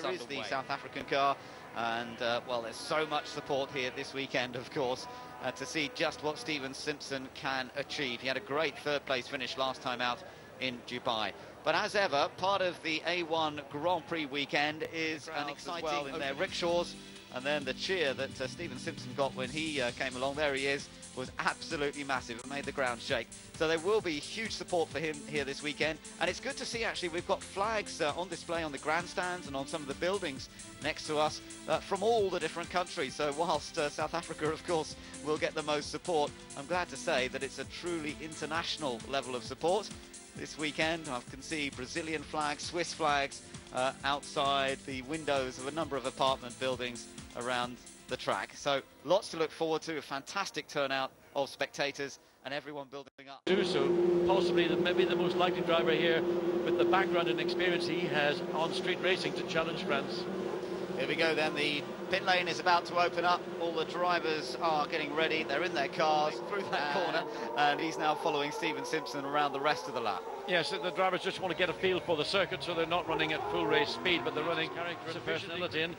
There is the South African car, and well, there's so much support here this weekend, of course, to see just what Stephen Simpson can achieve. He had a great third-place finish last time out in Dubai. But as ever, part of the A1 Grand Prix weekend is an exciting in their rickshaws, and then the cheer that Stephen Simpson got when he came along, there he is, was absolutely massive. It made the ground shake. So there will be huge support for him here this weekend, and it's good to see actually we've got flags on display on the grandstands and on some of the buildings next to us from all the different countries. So whilst South Africa, of course, will get the most support, I'm glad to say that it's a truly international level of support. This weekend I can see Brazilian flags, Swiss flags outside the windows of a number of apartment buildings around the track. So lots to look forward to, a fantastic turnout of spectators and everyone building up. Do so, possibly maybe the most likely driver here with the background and experience he has on street racing to challenge France. Here we go then, the pit lane is about to open up, all the drivers are getting ready, they're in their cars through that corner, and he's now following Stephen Simpson around the rest of the lap. Yes, the drivers just want to get a feel for the circuit, so they're not running at full race speed, but they're running character and personality in.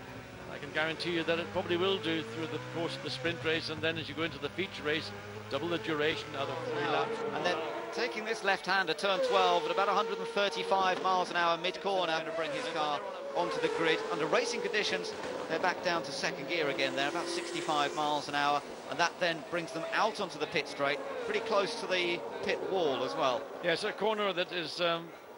I can guarantee you that it probably will do through the course of the sprint race, and then as you go into the feature race, double the duration, another 40 laps. And then taking this left-hander, turn 12, at about 135 miles an hour mid-corner, to bring his car onto the grid. Under racing conditions, they're back down to second gear again. They're about 65 miles an hour, and that then brings them out onto the pit straight, pretty close to the pit wall as well. Yes, a corner that is,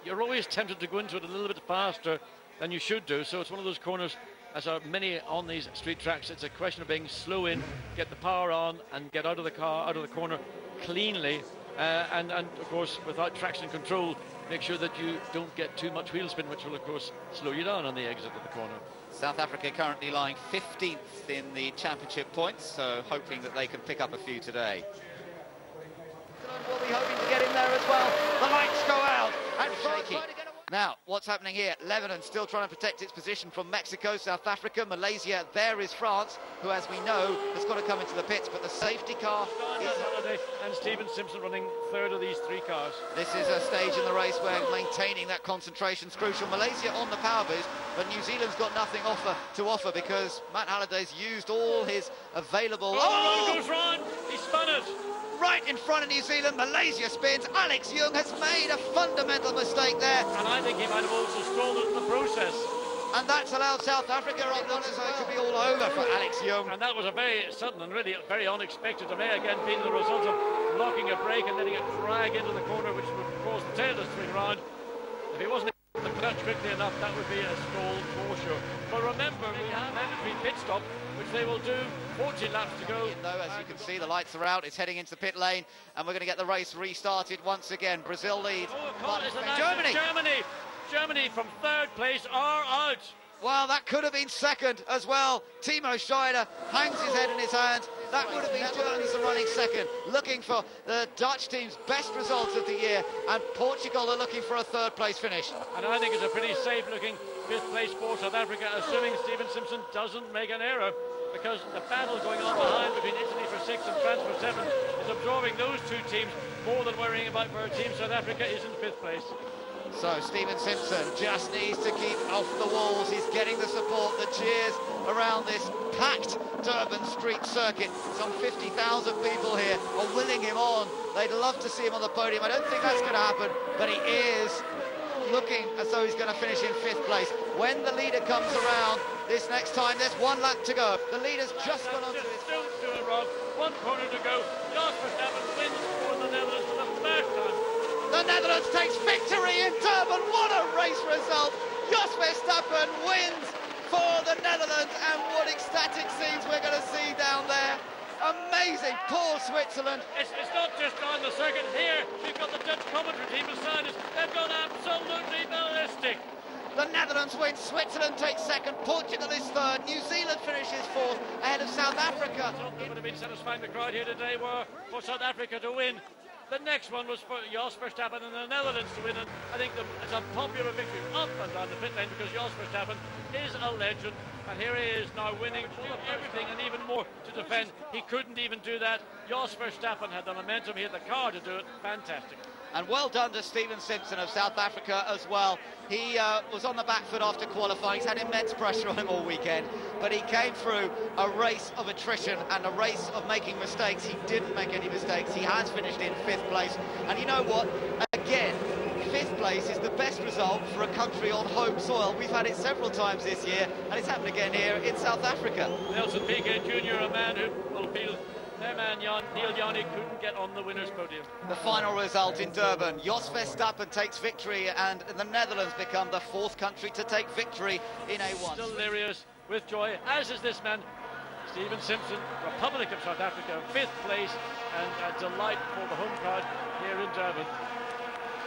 you're always tempted to go into it a little bit faster than you should do, so it's one of those corners, as are many on these street tracks, it's a question of being slow in, get the power on, and get out of the car, out of the corner cleanly, and of course, without traction control, make sure that you don't get too much wheel spin, which will, of course, slow you down on the exit of the corner. South Africa currently lying 15th in the championship points, so hoping that they can pick up a few today. We'll be hoping to get in there as well. The lights go out, and shaky. Now, what's happening here? Lebanon still trying to protect its position from Mexico, South Africa, Malaysia. There is France, who, as we know, has got to come into the pits, but the safety car is... And Stephen Simpson running third of these three cars. This is a stage in the race where maintaining that concentration is crucial. Malaysia on the power boost, but New Zealand's got nothing to offer because Matt Halliday's used all his available... Oh, goes round! He spun it! Right in front of New Zealand, Malaysia spins. Alex Young has made a fundamental mistake there. And I think he might have also stalled it in the process. And that's allowed South Africa on one, so it could be all over for Alex Young. And that was a very sudden and really very unexpected. It may again be the result of blocking a break and letting it drag into the corner, which would cause the tail to swing round. If he wasn't able to clutch quickly enough, that would be a stall for sure. But remember, we have a mandatory pit stop, which they will do. 14 laps to go. Though, as you can see, the lights are out. It's heading into the pit lane, and we're going to get the race restarted once again. Brazil lead. Germany from third place are out. Well, that could have been second as well. Timo Scheider hangs his head in his hands. That would have been Germany's running second, looking for the Dutch team's best results of the year, and Portugal are looking for a third place finish. And I think it's a pretty safe looking fifth place for South Africa, assuming Stephen Simpson doesn't make an error, because the battle going on behind between Italy for 6 and France for 7 is absorbing those two teams more than worrying about where Team South Africa is in 5th place. So Stephen Simpson just needs to keep off the walls. He's getting the support, the cheers around this packed Durban street circuit. Some 50,000 people here are willing him on. They'd love to see him on the podium. I don't think that's going to happen, but he is looking as though he's going to finish in 5th place. When the leader comes around this next time, there's 1 lap to go. The leader's just gone onto his... Don't do it wrong. 1 corner to go. Jos Verstappen wins for the Netherlands for the 3rd time. The Netherlands takes victory in Durban. What a race result. Jos Verstappen wins for the Netherlands, and what ecstatic scenes we're going to see down there. Amazing. Poor Switzerland. It's not just on the circuit here. We've got the Dutch commentary team beside us. They've gone absolutely ballistic. The Netherlands win, Switzerland takes second, Portugal is third, New Zealand finishes fourth ahead of South Africa. It would have been satisfying. The crowd here today were for South Africa to win. The next one was for Jos Verstappen and the Netherlands to win, and I think it's a popular victory up and down the pit lane because Jos Verstappen is a legend, and here he is now winning everything and even more to defend. He couldn't even do that. Jos Verstappen had the momentum, he had the car to do it. Fantastic. And well done to Stephen Simpson of South Africa as well. He was on the back foot after qualifying. He's had immense pressure on him all weekend, but he came through a race of attrition and a race of making mistakes. He didn't make any mistakes. He has finished in 5th place. And you know what? Again, 5th place is the best result for a country on home soil. We've had it several times this year, and it's happened again here in South Africa. Nelson Piquet Jr., a man who will feel their man Neil Yannick couldn't get on the winner's podium. The final result in Durban, Jos Verstappen takes victory, and the Netherlands become the 4th country to take victory in A1. Still delirious with joy, as is this man, Stephen Simpson, Republic of South Africa, 5th place, and a delight for the home crowd here in Durban.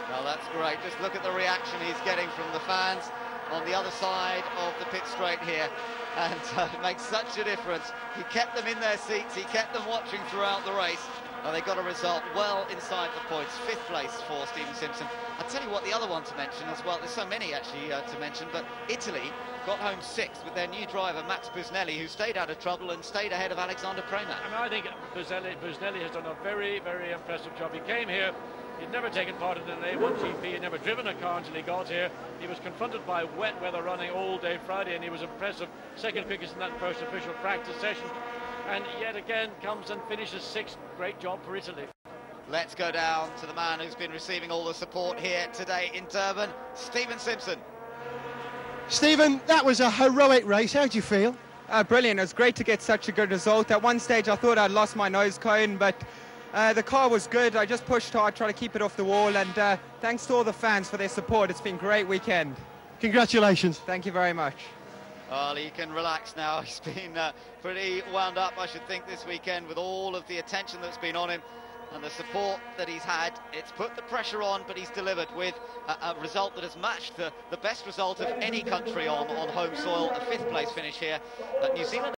Well, that's great. Just look at the reaction he's getting from the fans on the other side of the pit straight here, and it makes such a difference. He kept them in their seats, he kept them watching throughout the race, and they got a result well inside the points. 5th place for Stephen Simpson. I'll tell you what, the other one to mention as well, there's so many actually to mention, but Italy got home 6th with their new driver Max Busnelli, who stayed out of trouble and stayed ahead of Alexander Premack. I mean, I think Busnelli has done a very, very impressive job. He came here, he'd never taken part in an A1GP, he'd never driven a car until he got here. He was confronted by wet weather running all day Friday, and he was impressive. 2nd quickest in that first official practice session, and yet again comes and finishes 6th. Great job for Italy. Let's go down to the man who's been receiving all the support here today in Durban, Stephen Simpson. Stephen, that was a heroic race. How do you feel? Brilliant. It was great to get such a good result. At one stage I thought I'd lost my nose cone, but the car was good. I just pushed hard, trying to keep it off the wall, and thanks to all the fans for their support. It's been a great weekend. Congratulations. Thank you very much. Well, he can relax now. He's been pretty wound up, I should think, this weekend with all of the attention that's been on him and the support that he's had. It's put the pressure on, but he's delivered with a result that has matched the best result of any country on home soil. A 5th place finish here at New Zealand.